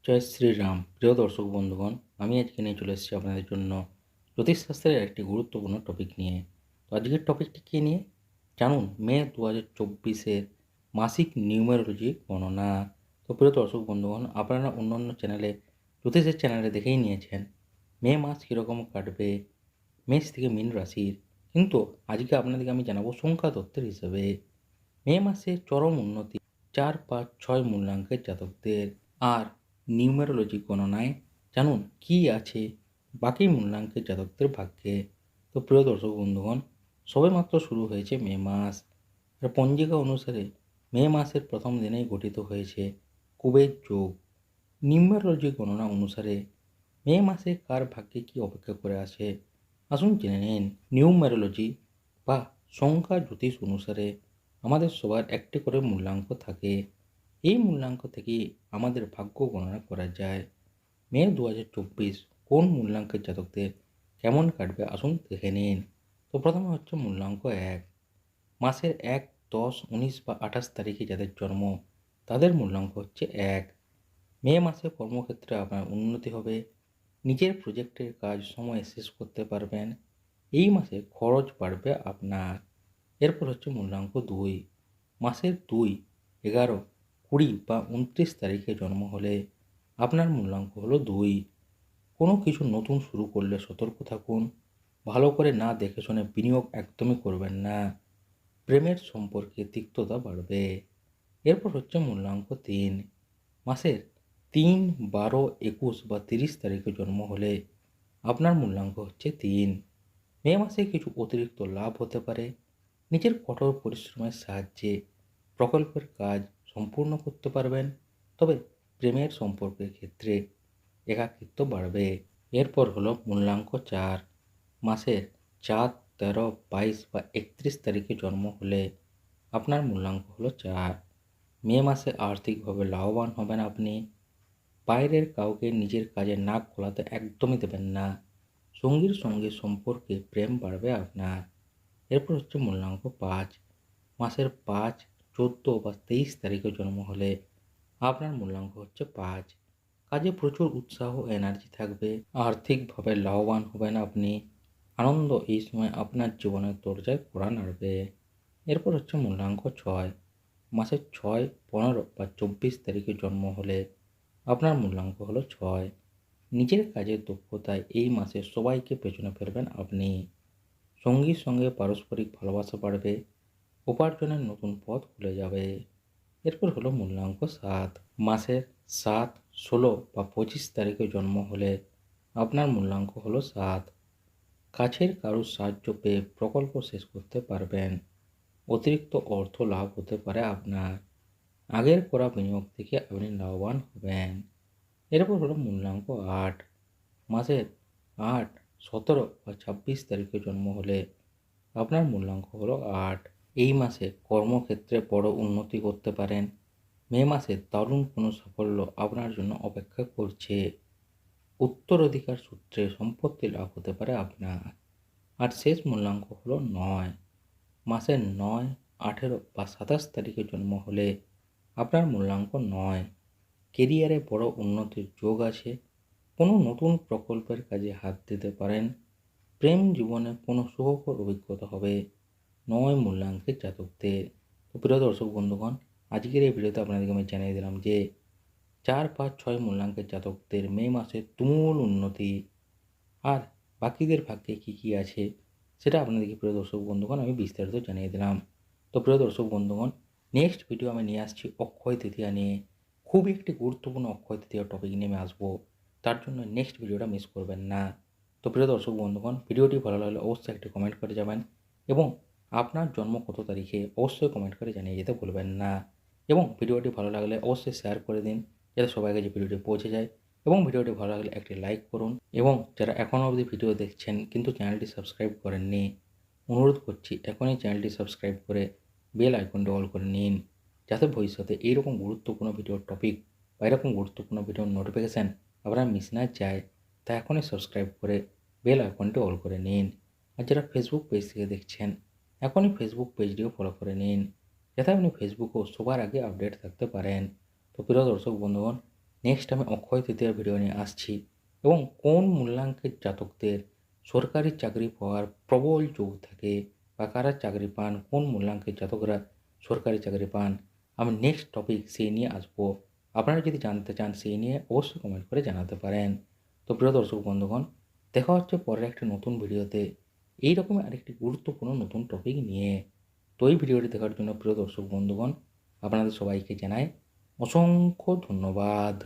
জয় শ্রীরাম। প্রিয় দর্শক বন্ধুগণ, আমি আজকে নিয়ে চলে এসেছি আপনাদের জন্য জ্যোতিষশাস্ত্রের একটি গুরুত্বপূর্ণ টপিক নিয়ে। তো আজকের টপিকটি কী নিয়ে জানুন। মে 2024-এর মাসিক নিউমেরোলজি গণনা। তো প্রিয় দর্শক বন্ধুগণ, আপনারা অন্যান্য চ্যানেলে জ্যোতিষের চ্যানেলে দেখেই নিয়েছেন মে মাস কীরকম কাটবে মেষ থেকে মীন রাশির। কিন্তু আজকে আপনাদেরকে আমি জানাবো সংখ্যা তত্ত্বের হিসেবে মে মাসে চরম উন্নতি 4, 5, 6 মূল্যাঙ্কের জাতকদের। আর নিউমেরোলজি গণনায় জানুন কী আছে বাকি মূল্যাঙ্কের জাতকদের ভাগ্যে। তো প্রিয় দর্শক বন্ধুগণ, সবেমাত্র শুরু হয়েছে মে মাস। আর পঞ্জিকা অনুসারে মে মাসের প্রথম দিনেই গঠিত হয়েছে কুবের যোগ। নিউমেরোলজি গণনা অনুসারে মে মাসে কার ভাগ্যে কী অপেক্ষা করে আছে আসুন জেনে নিন। নিউমেরোলজি বা সংখ্যা জ্যোতিষ অনুসারে আমাদের সবার একটি করে মূল্যাঙ্ক থাকে। এই মূল্যাঙ্ক থেকে আমাদের ভাগ্য গণনা করা যায়। মে 2024 কোন মূল্যাঙ্কের জাতকদের কেমন কাটবে আসুন দেখে নিন। তো প্রথমে হচ্ছে মূল্যাঙ্ক 1। মাসের 1, 10, 19 বা 28 তারিখে যাদের জন্ম তাদের মূল্যাঙ্ক হচ্ছে 1। মে মাসে কর্মক্ষেত্রে আপনার উন্নতি হবে। নিজের প্রজেক্টের কাজ সময়ে শেষ করতে পারবেন। এই মাসে খরচ বাড়বে আপনার। এরপর হচ্ছে মূল্যাঙ্ক 2। মাসের 2, 11, 20 বা 29 তারিখে জন্ম হলে আপনার মূল্যাঙ্ক হলো 2। কোনো কিছু নতুন শুরু করলে সতর্ক থাকুন। ভালো করে না দেখে শুনে বিনিয়োগ একদমই করবেন না। প্রেমের সম্পর্কে তিক্ততা বাড়বে। এরপর হচ্ছে মূল্যাঙ্ক 3। মাসের 3, 12, 21 বা 30 তারিখে জন্ম হলে আপনার মূল্যাঙ্ক হচ্ছে 3। মে মাসে কিছু অতিরিক্ত লাভ হতে পারে। নিজের কঠোর পরিশ্রমের সাহায্যে প্রকল্পের কাজ সম্পূর্ণ করতে পারবেন। তবে প্রেমের সম্পর্কের ক্ষেত্রে একাকিত্ব বাড়বে। এরপর হলো মূল্যাঙ্ক 4। মাসের 4, 13, 22 বা 31 তারিখে জন্ম হলে আপনার মূল্যাঙ্ক হলো 4। মে মাসে আর্থিকভাবে লাভবান হবেন আপনি। বাইরের কাউকে নিজের কাজে নাক গলাতে একদমই দেবেন না। সঙ্গীর সঙ্গে সম্পর্কে প্রেম বাড়বে আপনার। এরপর হচ্ছে মূল্যাঙ্ক 5। মাসের 5, 14 বা 23 তারিখে জন্ম হলে আপনার মূল্যাঙ্ক হচ্ছে 5। কাজে প্রচুর উৎসাহ এনার্জি থাকবে। আর্থিকভাবে লাভবান হবেন আপনি। আনন্দ এই সময় আপনার জীবনের দরজায় কড়া নাড়বে। এরপর হচ্ছে মূল্যাঙ্ক 6। মাসের 6, 15 বা 24 তারিখে জন্ম হলে আপনার মূল্যাঙ্ক হলো 6। নিজের কাজের দক্ষতায় এই মাসে সবাইকে পেছনে ফেলবেন আপনি। সঙ্গীর সঙ্গে পারস্পরিক ভালোবাসা বাড়বে। উপার্জনের নতুন পথ খুলে যাবে। এরপর হলো মূল্যাঙ্ক 7। মাসের 7, 16 বা 25 তারিখে জন্ম হলে আপনার মূল্যাঙ্ক হলো 7। কাছের কারোর সাহায্য পেয়ে প্রকল্প শেষ করতে পারবেন। অতিরিক্ত অর্থ লাভ হতে পারে আপনার। আগের করা বিনিয়োগ থেকে আপনি লাভবান হবেন। এরপর হলো মূল্যাঙ্ক 8। মাসের 8, 17 বা 26 তারিখে জন্ম হলে আপনার মূল্যাঙ্ক হলো 8। এই মাসে কর্মক্ষেত্রে বড় উন্নতি করতে পারেন। মে মাসে দারুণ কোনো সাফল্য আপনার জন্য অপেক্ষা করছে। উত্তরাধিকার সূত্রে সম্পত্তি লাভ হতে পারে আপনার। আর শেষ মূল্যাঙ্ক হলো 9। মাসের 9, 18 বা 27 তারিখে জন্ম হলে আপনার মূল্যাঙ্ক 9। কেরিয়ারে বড় উন্নতির যোগ আছে। কোনো নতুন প্রকল্পের কাজে হাত দিতে পারেন। প্রেম জীবনে কোনো সুখকর অভিজ্ঞতা হবে 9 মূল্যাঙ্কের জাতকদের। তো প্রিয় দর্শক বন্ধুগণ, আজকের এই ভিডিওতে আপনাদেরকে আমি জানিয়ে দিলাম যে 4, 5, 6 মূল্যাঙ্কের জাতকদের মে মাসে তুমুল উন্নতি। আর বাকিদের ভাগ্যে কী কী আছে সেটা আপনাদেরকে প্রিয় দর্শক বন্ধুগণ আমি বিস্তারিত জানিয়ে দিলাম। তো প্রিয় দর্শক বন্ধুগণ, নেক্সট ভিডিও আমি নিয়ে আসছি অক্ষয় তৃতীয়া নিয়ে। খুবই একটি গুরুত্বপূর্ণ অক্ষয় তৃতীয়া টপিক নিয়ে আমি আসবো। তার জন্য নেক্সট ভিডিওটা মিস করবেন না। তো প্রিয় দর্শক বন্ধুগণ, ভিডিওটি ভালো লাগলে অবশ্যই একটি কমেন্ট করে যাবেন এবং আপনার জন্ম কত তারিখে অবশ্যই কমেন্ট করে জানিয়ে যেতে ভুলবেন না। এবং ভিডিওটি ভালো লাগলে অবশ্যই শেয়ার করে দিন যাতে সবার কাছে ভিডিওটি পৌঁছে যায়। এবং ভিডিওটি ভালো লাগলে একটি লাইক করুন। এবং যারা এখনও অবধি ভিডিও দেখছেন কিন্তু চ্যানেলটি সাবস্ক্রাইব করেননি, অনুরোধ করছি এখনই চ্যানেলটি সাবস্ক্রাইব করে বেল আইকনটি অল করে নিন যাতে ভবিষ্যতে এইরকম গুরুত্বপূর্ণ ভিডিওর টপিক বা এরকম গুরুত্বপূর্ণ ভিডিওর নোটিফিকেশান আপনারা মিস না যায়। তা এখনই সাবস্ক্রাইব করে বেল আইকনটি অল করে নিন। আর যারা ফেসবুক পেজ থেকে দেখছেন এখনই ফেসবুক পেজটিও ফলো করে নিন যাতে আপনি ফেসবুকেও সবার আগে আপডেট থাকতে পারেন। তো প্রিয় দর্শক বন্ধুগণ, নেক্সট আমি অক্ষয় তৃতীয়ার ভিডিও নিয়ে আসছি এবং কোন মূল্যাঙ্কের জাতকদের সরকারি চাকরি পাওয়ার প্রবল যোগ থাকে বা কারা চাকরি পান, কোন মূল্যাঙ্কের জাতকরা সরকারি চাকরি পান, আমি নেক্সট টপিক সেই নিয়ে আসবো। আপনারা যদি জানতে চান সেই নিয়ে অবশ্যই কমেন্ট করে জানাতে পারেন। তো প্রিয় দর্শক বন্ধুগণ, দেখা হচ্ছে পরের একটা নতুন ভিডিওতে এই রকমের আরেকটি গুরুত্বপূর্ণ নতুন টপিক নিয়ে। তো এই ভিডিওটি দেখার জন্য প্রিয় দর্শক বন্ধুগণ আপনাদের সবাইকে জানাই অসংখ্য ধন্যবাদ।